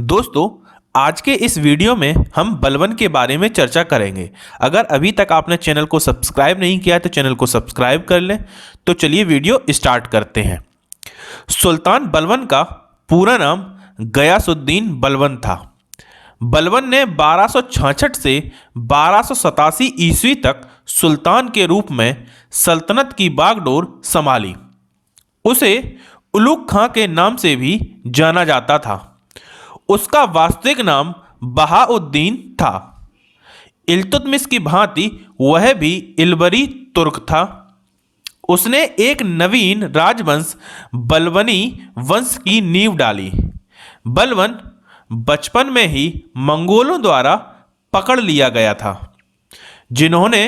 दोस्तों, आज के इस वीडियो में हम बलवन के बारे में चर्चा करेंगे। अगर अभी तक आपने चैनल को सब्सक्राइब नहीं किया है तो चैनल को सब्सक्राइब कर लें। तो चलिए वीडियो स्टार्ट करते हैं। सुल्तान बलवन का पूरा नाम गयासुद्दीन बलवन था। बलवन ने 1266 से 1287 ईस्वी तक सुल्तान के रूप में सल्तनत की बागडोर संभाली। उसे उलुग खां के नाम से भी जाना जाता था। उसका वास्तविक नाम बहाउद्दीन था। इल्तुतमिश की भांति वह भी इल्बरी तुर्क था। उसने एक नवीन राजवंश बलवनी वंश की नींव डाली। बलवन बचपन में ही मंगोलों द्वारा पकड़ लिया गया था, जिन्होंने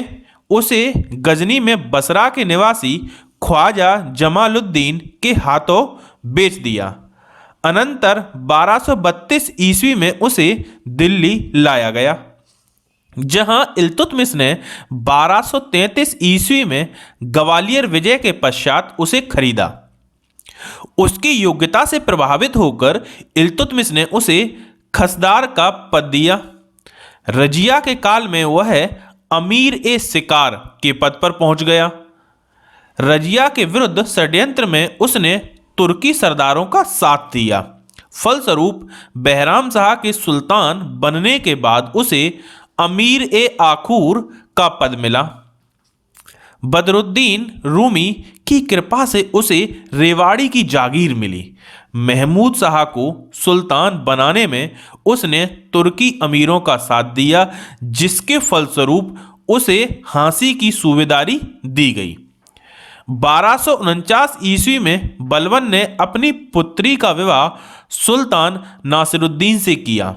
उसे गजनी में बसरा के निवासी ख्वाजा जमालुद्दीन के हाथों बेच दिया। अनंतर 1232 ईस्वी में उसे दिल्ली लाया गया, जहां इल्तुतमिश ने 1233 ईस्वी में ग्वालियर विजय के पश्चात उसे खरीदा। उसकी योग्यता से प्रभावित होकर इल्तुतमिश ने उसे खसदार का पद दिया। रजिया के काल में वह अमीर ए शिकार के पद पर पहुंच गया। रजिया के विरुद्ध षड्यंत्र में उसने तुर्की सरदारों का साथ दिया। फलस्वरूप बहराम शाह के सुल्तान बनने के बाद उसे अमीर ए आखूर का पद मिला। बदरुद्दीन रूमी की कृपा से उसे रेवाड़ी की जागीर मिली। महमूद शाह को सुल्तान बनाने में उसने तुर्की अमीरों का साथ दिया, जिसके फलस्वरूप उसे हांसी की सूबेदारी दी गई। 1249 ईस्वी में बलवन ने अपनी पुत्री का विवाह सुल्तान नासिरुद्दीन से किया।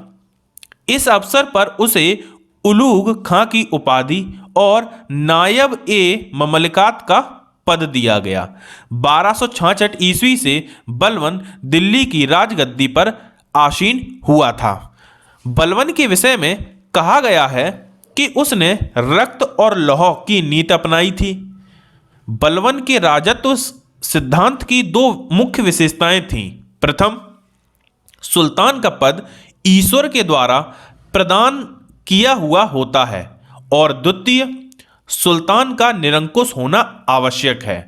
इस अवसर पर उसे उलूग खां की उपाधि और नायब ए ममलकात का पद दिया गया। 1266 ईस्वी से बलवन दिल्ली की राजगद्दी पर आसीन हुआ था। बलवन के विषय में कहा गया है कि उसने रक्त और लौह की नीति अपनाई थी। बलवन के राजत्व सिद्धांत की दो मुख्य विशेषताएं थीं। प्रथम, सुल्तान का पद ईश्वर के द्वारा प्रदान किया हुआ होता है, और द्वितीय, सुल्तान का निरंकुश होना आवश्यक है।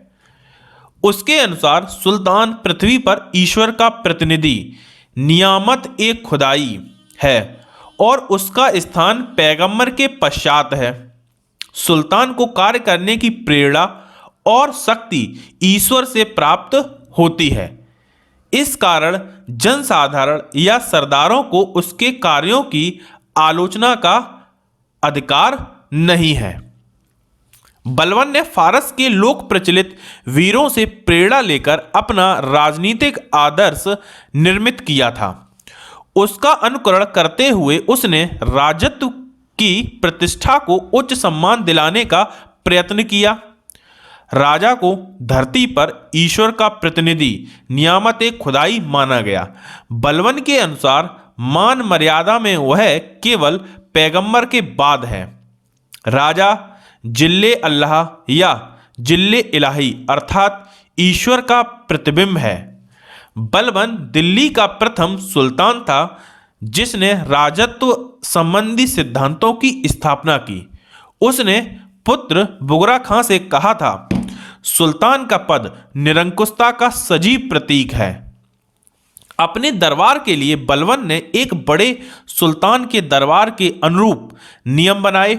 उसके अनुसार सुल्तान पृथ्वी पर ईश्वर का प्रतिनिधि नियामत ए खुदाई है और उसका स्थान पैगंबर के पश्चात है। सुल्तान को कार्य करने की प्रेरणा और शक्ति ईश्वर से प्राप्त होती है। इस कारण जनसाधारण या सरदारों को उसके कार्यों की आलोचना का अधिकार नहीं है। बलवन ने फारस के लोक प्रचलित वीरों से प्रेरणा लेकर अपना राजनीतिक आदर्श निर्मित किया था। उसका अनुकरण करते हुए उसने राजत्व की प्रतिष्ठा को उच्च सम्मान दिलाने का प्रयत्न किया। राजा को धरती पर ईश्वर का प्रतिनिधि नियामत ए खुदाई माना गया। बलवन के अनुसार मान मर्यादा में वह केवल पैगंबर के बाद है। राजा जिल्ले अल्लाह या जिल्ले इलाही अर्थात ईश्वर का प्रतिबिंब है। बलवन दिल्ली का प्रथम सुल्तान था जिसने राजत्व संबंधी सिद्धांतों की स्थापना की। उसने पुत्र बुगरा खां से कहा था, सुल्तान का पद निरंकुशता का सजीव प्रतीक है। अपने दरबार के लिए बलवन ने एक बड़े सुल्तान के दरबार के अनुरूप नियम बनाए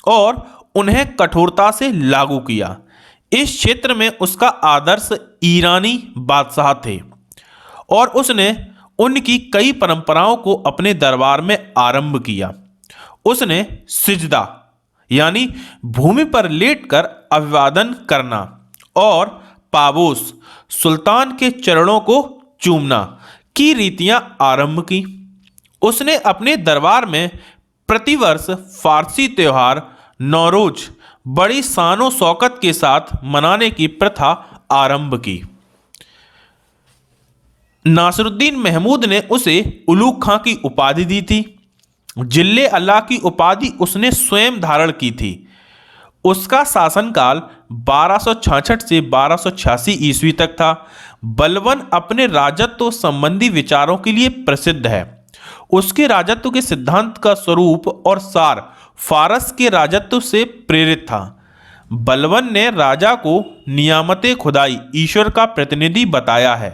और उन्हें कठोरता से लागू किया। इस क्षेत्र में उसका आदर्श ईरानी बादशाह थे और उसने उनकी कई परंपराओं को अपने दरबार में आरंभ किया। उसने सिजदा यानी भूमि पर लेटकर अभिवादन करना और पाबोस सुल्तान के चरणों को चूमना की रीतियां आरंभ की। उसने अपने दरबार में प्रतिवर्ष फारसी त्योहार नौरोज बड़ी शानो शौकत के साथ मनाने की प्रथा आरंभ की। नासिरुद्दीन महमूद ने उसे उलूग खां की उपाधि दी थी। जिल्ले अल्लाह की उपाधि उसने स्वयं धारण की थी। उसका शासनकाल 1266 से 1286 ईस्वी तक था। बलवन अपने राजत्व संबंधी विचारों के लिए प्रसिद्ध है। उसके राजत्व के सिद्धांत का स्वरूप और सार फारस के राजत्व से प्रेरित था। बलबन ने राजा को नियामते खुदाई ईश्वर का प्रतिनिधि बताया है।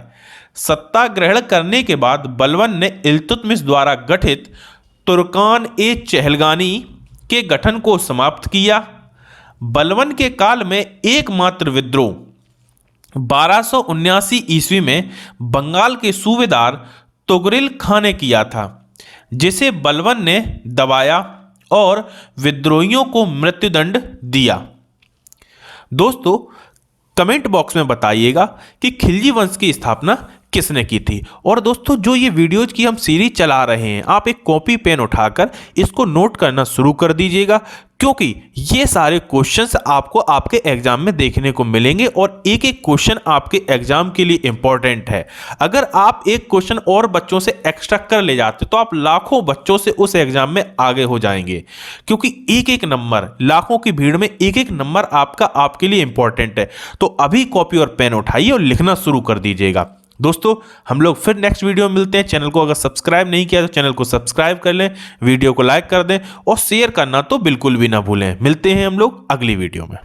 सत्ता ग्रहण करने के बाद बलबन ने इल्तुतमिश द्वारा गठित तुर्कान ए चहलगानी के गठन को समाप्त किया। बलबन के काल में एकमात्र विद्रोह 1279 ईस्वी में बंगाल के सूबेदार तुगरिल खां ने किया था, जिसे बलबन ने दबाया और विद्रोहियों को मृत्युदंड दिया। दोस्तों, कमेंट बॉक्स में बताइएगा कि खिलजी वंश की स्थापना किसने की थी। और दोस्तों, जो ये वीडियोज की हम सीरीज चला रहे हैं, आप एक कॉपी पेन उठाकर इसको नोट करना शुरू कर दीजिएगा, क्योंकि ये सारे क्वेश्चंस आपको आपके एग्जाम में देखने को मिलेंगे और एक एक क्वेश्चन आपके एग्जाम के लिए इंपॉर्टेंट है। अगर आप एक क्वेश्चन और बच्चों से एक्स्ट्रा कर ले जाते तो आप लाखों बच्चों से उस एग्जाम में आगे हो जाएंगे, क्योंकि एक एक नंबर, लाखों की भीड़ में एक एक नंबर आपका आपके लिए इंपॉर्टेंट है। तो अभी कॉपी और पेन उठाइए और लिखना शुरू कर दीजिएगा। दोस्तों, हम लोग फिर नेक्स्ट वीडियो में मिलते हैं। चैनल को अगर सब्सक्राइब नहीं किया तो चैनल को सब्सक्राइब कर लें, वीडियो को लाइक कर दें और शेयर करना तो बिल्कुल भी ना भूलें। मिलते हैं हम लोग अगली वीडियो में।